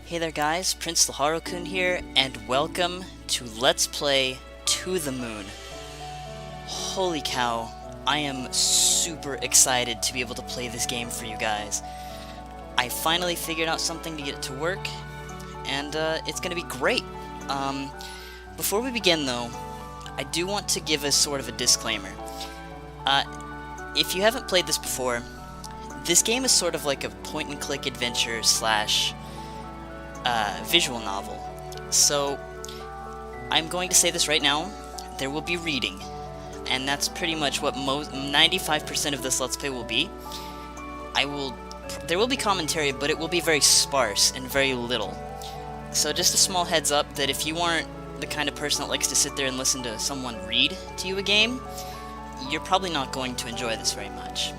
Hey there guys, PrinceLaharlkun here, and welcome to Let's Play To the Moon. Holy cow, I am super excited to be able to play this game for you guys. I finally figured out something to get it to work, and it's gonna be great. Before we begin though, I do want to give a sort of a disclaimer. If you haven't played this before, this game is sort of like a point-and-click adventure slash visual novel. So, I'm going to say this right now, there will be reading, and that's pretty much what 95% of this Let's Play will be. There will be commentary, but it will be very sparse and very little. So just a small heads up that if you aren't the kind of person that likes to sit there and listen to someone read to you a game, you're probably not going to enjoy this very much.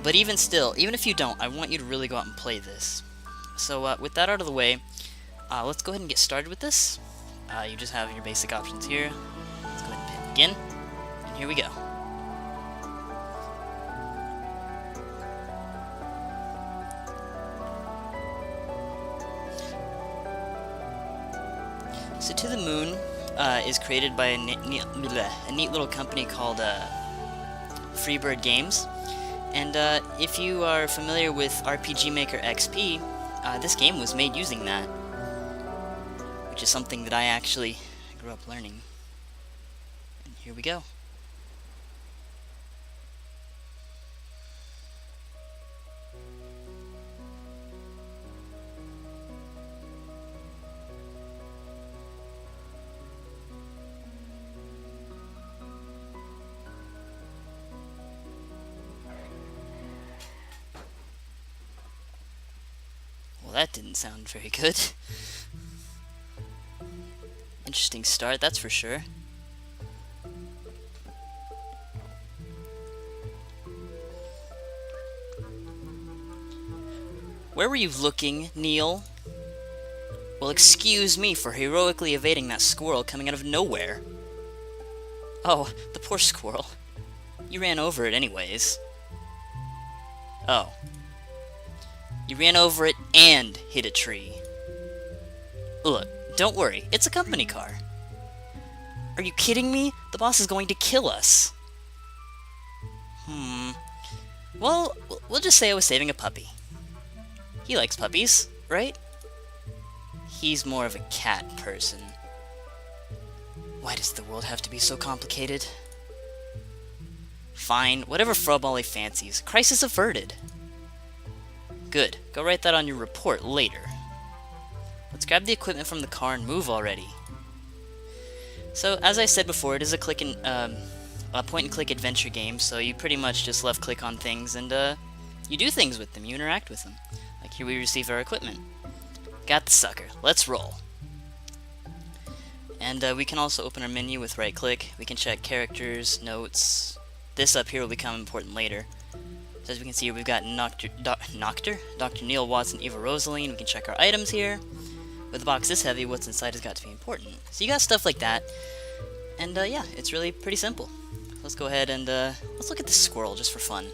But even still, even if you don't, I want you to really go out and play this. So with that out of the way, let's go ahead and get started with this. You just have your basic options here. Let's go ahead and hit begin, and here we go. So To the Moon is created by a neat little company called Freebird Games. And if you are familiar with RPG Maker XP, this game was made using that, which is something that I actually grew up learning. And here we go. Well, that didn't sound very good. Interesting start, that's for sure. Where were you looking, Neil? Well, excuse me for heroically evading that squirrel coming out of nowhere. Oh, the poor squirrel. You ran over it anyways. Oh. You ran over it and hit a tree. Look, don't worry, it's a company car. Are you kidding me? The boss is going to kill us. Well, we'll just say I was saving a puppy. He likes puppies, right? He's more of a cat person. Why does the world have to be so complicated? Fine, whatever Frobally fancies. Crisis averted. Good. Go write that on your report later. Let's grab the equipment from the car and move already. So, as I said before, it is a point-and-click adventure game, so you pretty much just left-click on things and you do things with them, you interact with them. Like here we receive our equipment. Got the sucker. Let's roll. And we can also open our menu with right-click. We can check characters, notes. This up here will become important later. So as we can see here, we've got Dr. Neil Watson, Eva Rosaline. We can check our items here. With a box this heavy, what's inside has got to be important. So you got stuff like that. And yeah, it's really pretty simple. Let's go ahead and let's look at this squirrel just for fun.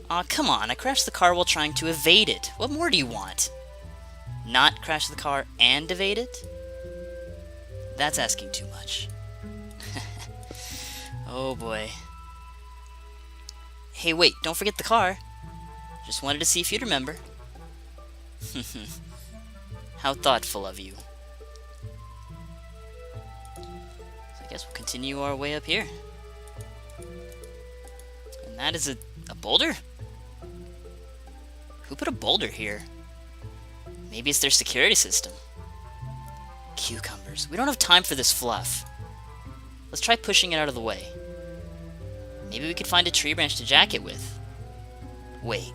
Aw, come on, I crashed the car while trying to evade it. What more do you want? Not crash the car and evade it? That's asking too much. Oh boy. Hey, wait, don't forget the car. Just wanted to see if you'd remember. How thoughtful of you. So I guess we'll continue our way up here. And that is a boulder? Who put a boulder here? Maybe it's their security system. Cucumbers. We don't have time for this fluff. Let's try pushing it out of the way. Maybe we could find a tree branch to jack it with. Wait.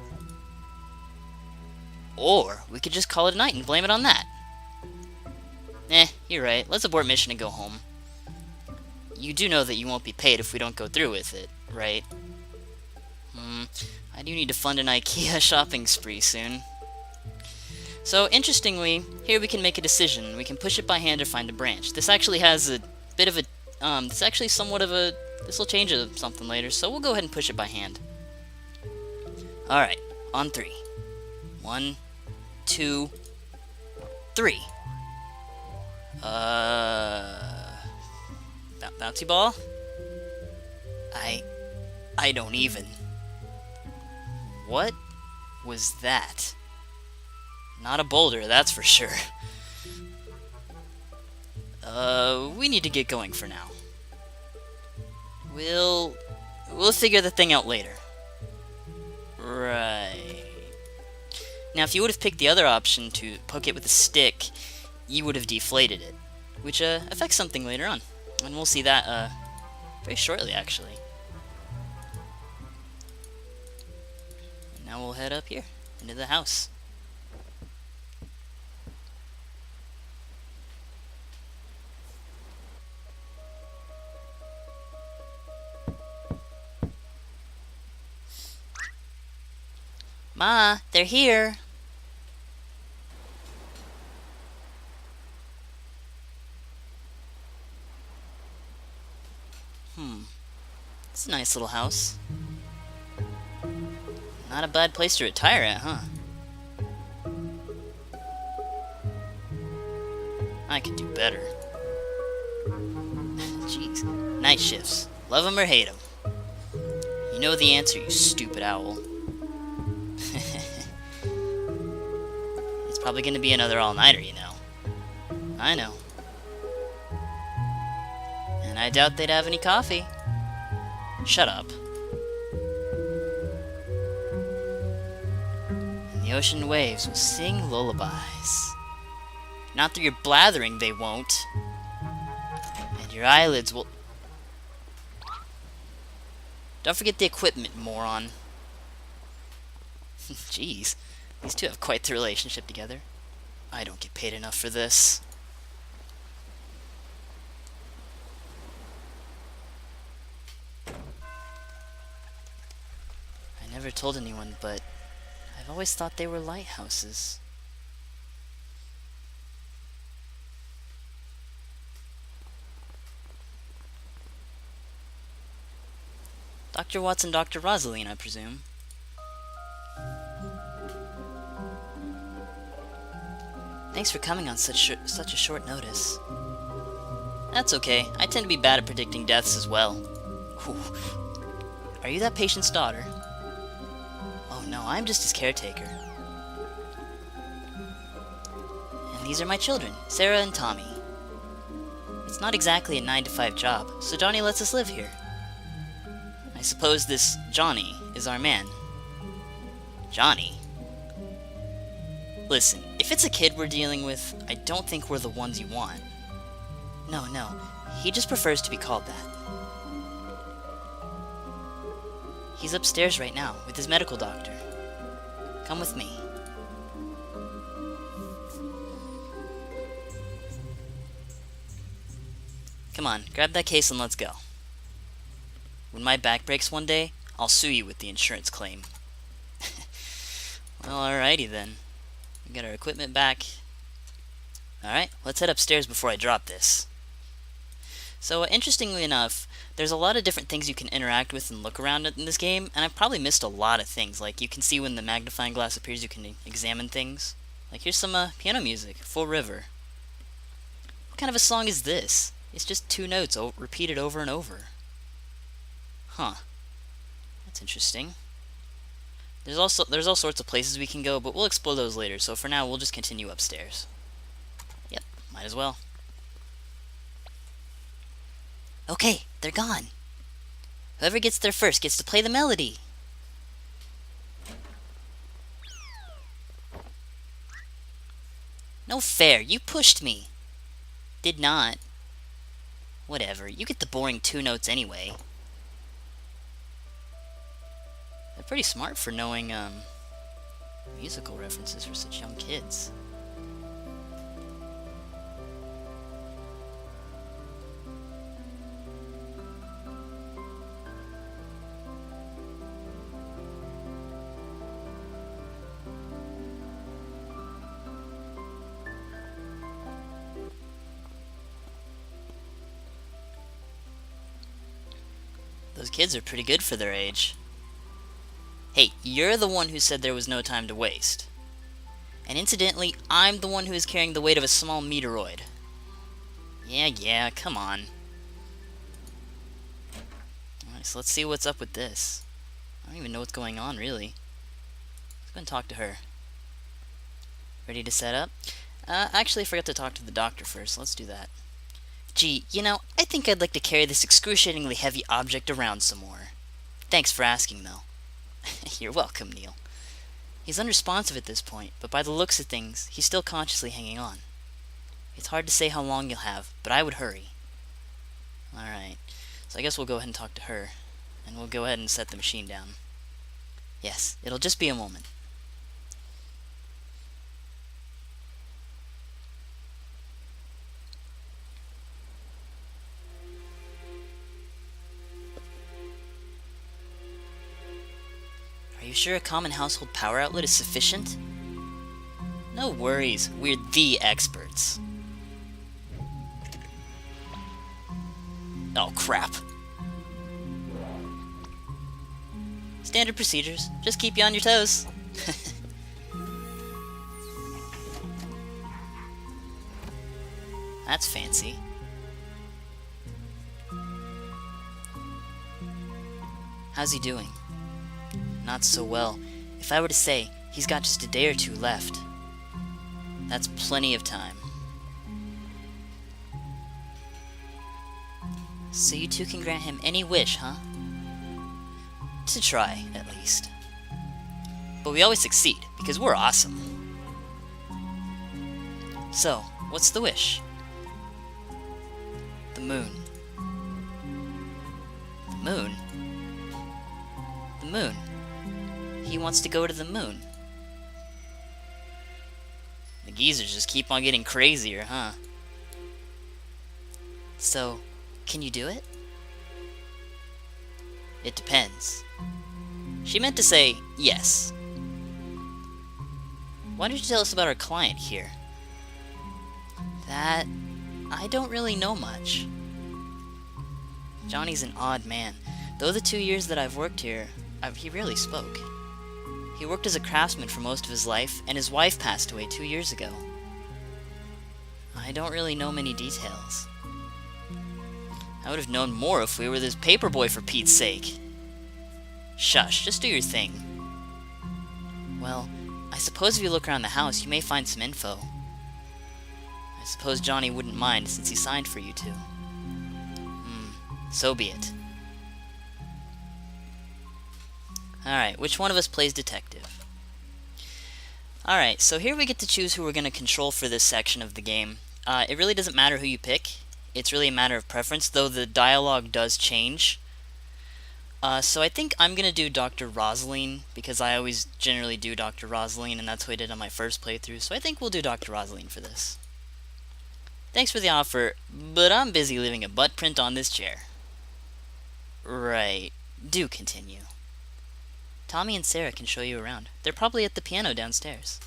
Or we could just call it a night and blame it on that. You're right. Let's abort mission and go home. You do know that you won't be paid if we don't go through with it, right? I do need to fund an IKEA shopping spree soon. So, interestingly, here we can make a decision. We can push it by hand or find a branch. This actually has a bit of a... this actually somewhat of a... This will change something later, so we'll go ahead and push it by hand. Alright, on 3. 1, 2, 3. Bouncy ball? I don't even. What was that? Not a boulder, that's for sure. We need to get going for now. We'll figure the thing out later. Right. Now, if you would have picked the other option to poke it with a stick, you would have deflated it, which affects something later on. And we'll see that very shortly, actually. And now we'll head up here, into the house. Ma, they're here. It's a nice little house. Not a bad place to retire at, huh? I could do better. Jeez. Night shifts. Love 'em or hate 'em. You know the answer, you stupid owl. It's probably gonna be another all-nighter, you know. I know. And I doubt they'd have any coffee. Shut up. And the ocean waves will sing lullabies. Not through your blathering, they won't. And your eyelids will... Don't forget the equipment, moron. Jeez, these two have quite the relationship together. I don't get paid enough for this. I never told anyone, but I've always thought they were lighthouses. Dr. Watson, Dr. Rosaline, I presume. Thanks for coming on such a short notice. That's okay. I tend to be bad at predicting deaths as well. Whew. Are you that patient's daughter? Oh no, I'm just his caretaker. And these are my children, Sarah and Tommy. It's not exactly a 9-to-5 job, so Johnny lets us live here. I suppose this Johnny is our man. Johnny? Listen, if it's a kid we're dealing with, I don't think we're the ones you want. No, he just prefers to be called that. He's upstairs right now, with his medical doctor. Come with me. Come on, grab that case and let's go. When my back breaks one day, I'll sue you with the insurance claim. Well, alrighty then. We got our equipment back. Alright, let's head upstairs before I drop this. So, interestingly enough, there's a lot of different things you can interact with and look around in this game, and I've probably missed a lot of things. Like, you can see when the magnifying glass appears, you can examine things. Like, here's some piano music, Full River. What kind of a song is this? It's just 2 notes repeated over and over. Huh. That's interesting. There's all sorts of places we can go, but we'll explore those later, so for now, we'll just continue upstairs. Yep, might as well. Okay, they're gone. Whoever gets there first gets to play the melody. No fair, you pushed me. Did not. Whatever, you get the boring 2 notes anyway. They're pretty smart for knowing, musical references for such young kids. Those kids are pretty good for their age. Hey, you're the one who said there was no time to waste. And incidentally, I'm the one who is carrying the weight of a small meteoroid. Yeah, come on. Alright, so let's see what's up with this. I don't even know what's going on, really. Let's go and talk to her. Ready to set up? Actually, I forgot to talk to the doctor first. Let's do that. Gee, I think I'd like to carry this excruciatingly heavy object around some more. Thanks for asking, though. You're welcome, Neil. He's unresponsive at this point, but by the looks of things, he's still consciously hanging on. It's hard to say how long you'll have, but I would hurry. Alright, so I guess we'll go ahead and talk to her, and we'll go ahead and set the machine down. Yes, it'll just be a moment. Are you sure a common household power outlet is sufficient? No worries, we're the experts. Oh, crap. Standard procedures. Just keep you on your toes. That's fancy. How's he doing? Not so well. If I were to say, he's got just a day or two left. That's plenty of time. So you two can grant him any wish, huh? To try, at least. But we always succeed, because we're awesome. So, what's the wish? The moon. The moon? The moon. He wants to go to the moon. The geezers just keep on getting crazier, huh? So, can you do it? It depends. She meant to say yes. Why don't you tell us about our client here? That... I don't really know much. Johnny's an odd man. Though the 2 years that I've worked here, he rarely spoke. He worked as a craftsman for most of his life, and his wife passed away 2 years ago. I don't really know many details. I would have known more if we were this paperboy, for Pete's sake. Shush, just do your thing. Well, I suppose if you look around the house, you may find some info. I suppose Johnny wouldn't mind, since he signed for you two. So be it. Alright, which one of us plays detective? Alright, so here we get to choose who we're going to control for this section of the game. It really doesn't matter who you pick. It's really a matter of preference, though the dialogue does change. So I think I'm going to do Dr. Rosaline, because I always generally do Dr. Rosaline, and that's what I did on my first playthrough, so I think we'll do Dr. Rosaline for this. Thanks for the offer, but I'm busy leaving a butt print on this chair. Right. Do continue. Tommy and Sarah can show you around. They're probably at the piano downstairs.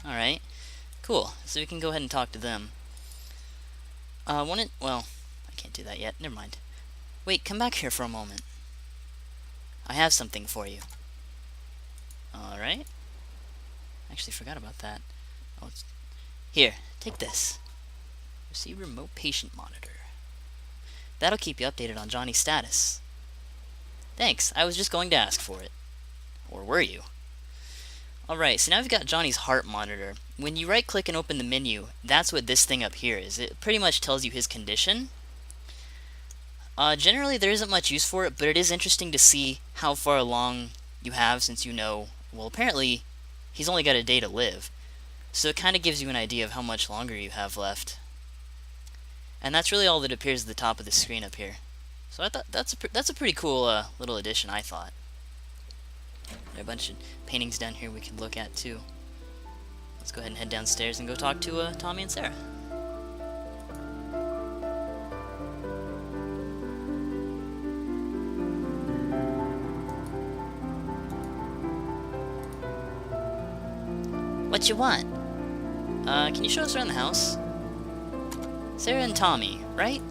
Alright. Cool. So we can go ahead and talk to them. Well, I can't do that yet. Never mind. Wait, come back here for a moment. I have something for you. Alright. Actually forgot about that. Here, take this. Receive remote patient monitor. That'll keep you updated on Johnny's status. Thanks, I was just going to ask for it. Or were you? Alright, so now we've got Johnny's heart monitor. When you right click and open the menu, that's what this thing up here is. It pretty much tells you his condition. Generally there isn't much use for it, but it is interesting to see how far along you have, since you know, well, apparently he's only got a day to live. So it kind of gives you an idea of how much longer you have left. And that's really all that appears at the top of the screen up here. So I thought that's a pretty cool little addition, I thought. There are a bunch of paintings down here we can look at too. Let's go ahead and head downstairs and go talk to Tommy and Sarah. What you want? Can you show us around the house? Sarah and Tommy, right?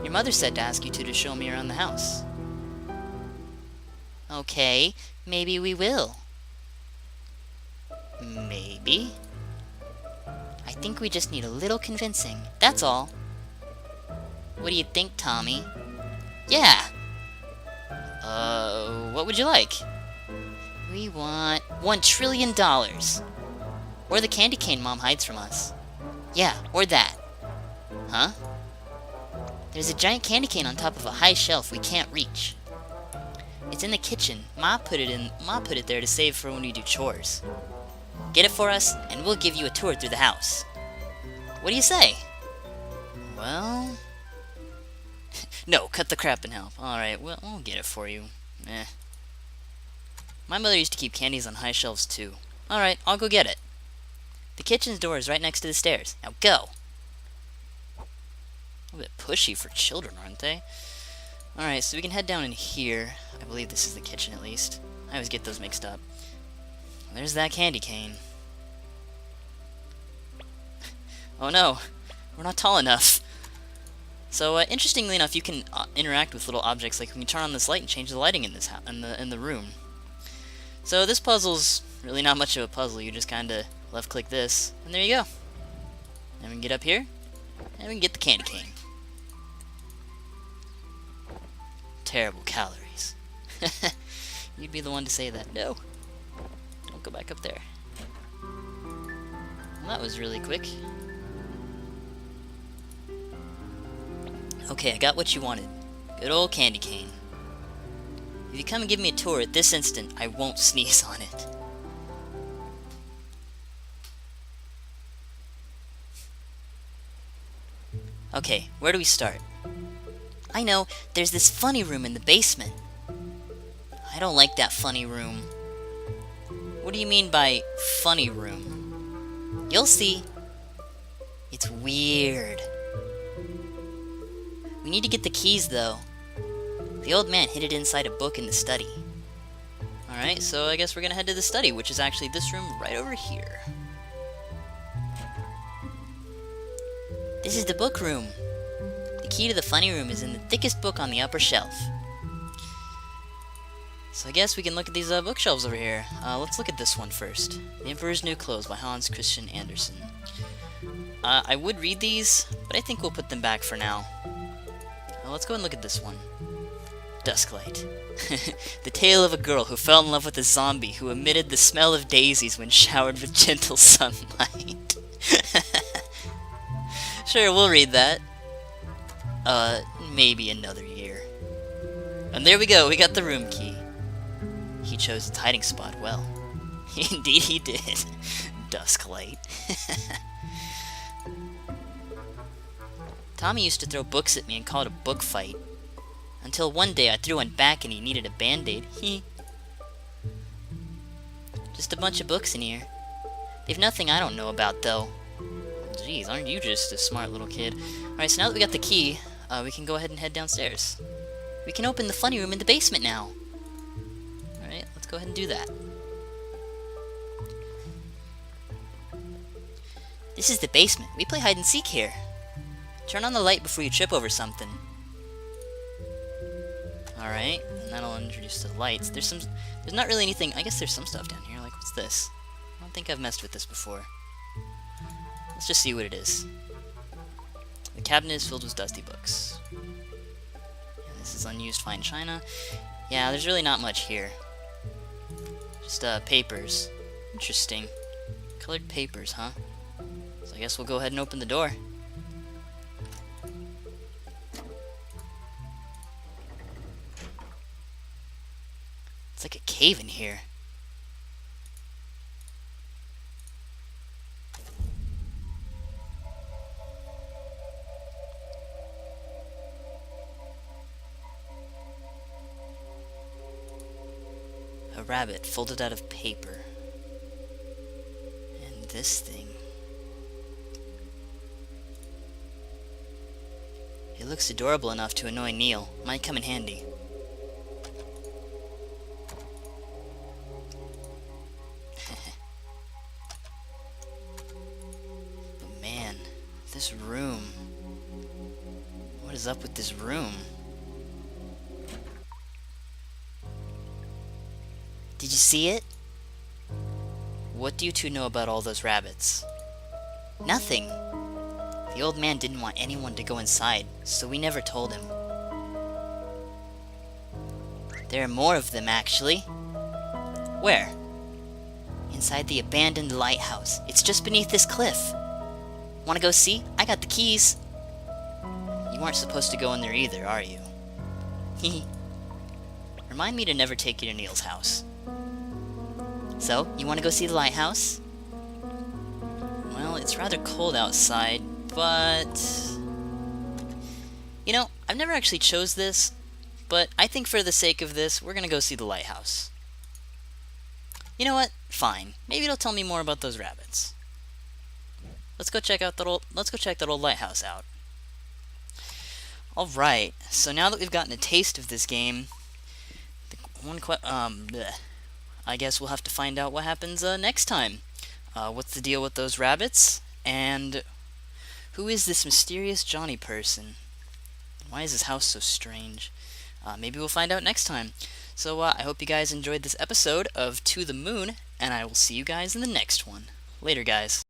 Your mother said to ask you two to show me around the house. Okay, maybe we will. Maybe. I think we just need a little convincing. That's all. What do you think, Tommy? Yeah! What would you like? We want $1 trillion. Or the candy cane Mom hides from us. Yeah, or that. Huh? There's a giant candy cane on top of a high shelf we can't reach. It's in the kitchen. Ma put it there to save for when we do chores. Get it for us, and we'll give you a tour through the house. What do you say? Well... No, cut the crap and help. Alright, well, we'll get it for you. My mother used to keep candies on high shelves, too. Alright, I'll go get it. The kitchen's door is right next to the stairs. Now go! A bit pushy for children, aren't they? Alright, so we can head down in here. I believe this is the kitchen, at least. I always get those mixed up. There's that candy cane. Oh no, we're not tall enough. So, interestingly enough, you can interact with little objects, like we can turn on this light and change the lighting in this in the room. So this puzzle's really not much of a puzzle. You just kind of left-click this, and there you go. And we can get up here, and we can get the candy cane. Terrible calories. You'd be the one to say that. No. Don't go back up there. Well, that was really quick. Okay, I got what you wanted. Good old candy cane. If you come and give me a tour at this instant, I won't sneeze on it. Okay, where do we start? I know, there's this funny room in the basement. I don't like that funny room. What do you mean by funny room? You'll see. It's weird. We need to get the keys, though. The old man hid it inside a book in the study. Alright, so I guess we're gonna head to the study, which is actually this room right over here. This is the book room. The key to the funny room is in the thickest book on the upper shelf. So I guess we can look at these bookshelves over here. Let's look at this one first. The Emperor's New Clothes by Hans Christian Andersen. I would read these, but I think we'll put them back for now. Let's go and look at this one. Dusklight. The tale of a girl who fell in love with a zombie who emitted the smell of daisies when showered with gentle sunlight. Sure, we'll read that. Maybe another year. And there we go, we got the room key. He chose its hiding spot well. Indeed he did. Dusklight. Tommy used to throw books at me and call it a book fight. Until one day I threw one back and he needed a band-aid. Just a bunch of books in here. They've nothing I don't know about, though. Jeez, aren't you just a smart little kid? Alright, so now that we got the key, we can go ahead and head downstairs. We can open the funny room in the basement now. Alright, let's go ahead and do that. This is the basement. We play hide and seek here. Turn on the light before you trip over something. Alright, and that'll introduce the lights. There's not really anything. I guess there's some stuff down here. Like, what's this? I don't think I've messed with this before. Let's just see what it is. The cabinet is filled with dusty books. And this is unused fine china. Yeah, there's really not much here. Just, papers. Interesting. Colored papers, huh? So I guess we'll go ahead and open the door. It's like a cave in here. A rabbit folded out of paper. And this thing. It looks adorable enough to annoy Neil. Might come in handy. But man, this room. What is up with this room? Did you see it? What do you two know about all those rabbits? Nothing. The old man didn't want anyone to go inside, so we never told him. There are more of them, actually. Where? Inside the abandoned lighthouse. It's just beneath this cliff. Wanna go see? I got the keys. You aren't supposed to go in there either, are you? Hehe. Remind me to never take you to Neil's house. So, you wanna go see the lighthouse? Well, it's rather cold outside, but... You know, I've never actually chose this, but I think for the sake of this, we're gonna go see the lighthouse. You know what? Fine. Maybe it'll tell me more about those rabbits. Let's go check that old lighthouse out. All right. So now that we've gotten a taste of this game, I guess we'll have to find out what happens next time. What's the deal with those rabbits? And who is this mysterious Johnny person? Why is his house so strange? Maybe we'll find out next time. So I hope you guys enjoyed this episode of To the Moon, and I will see you guys in the next one. Later, guys.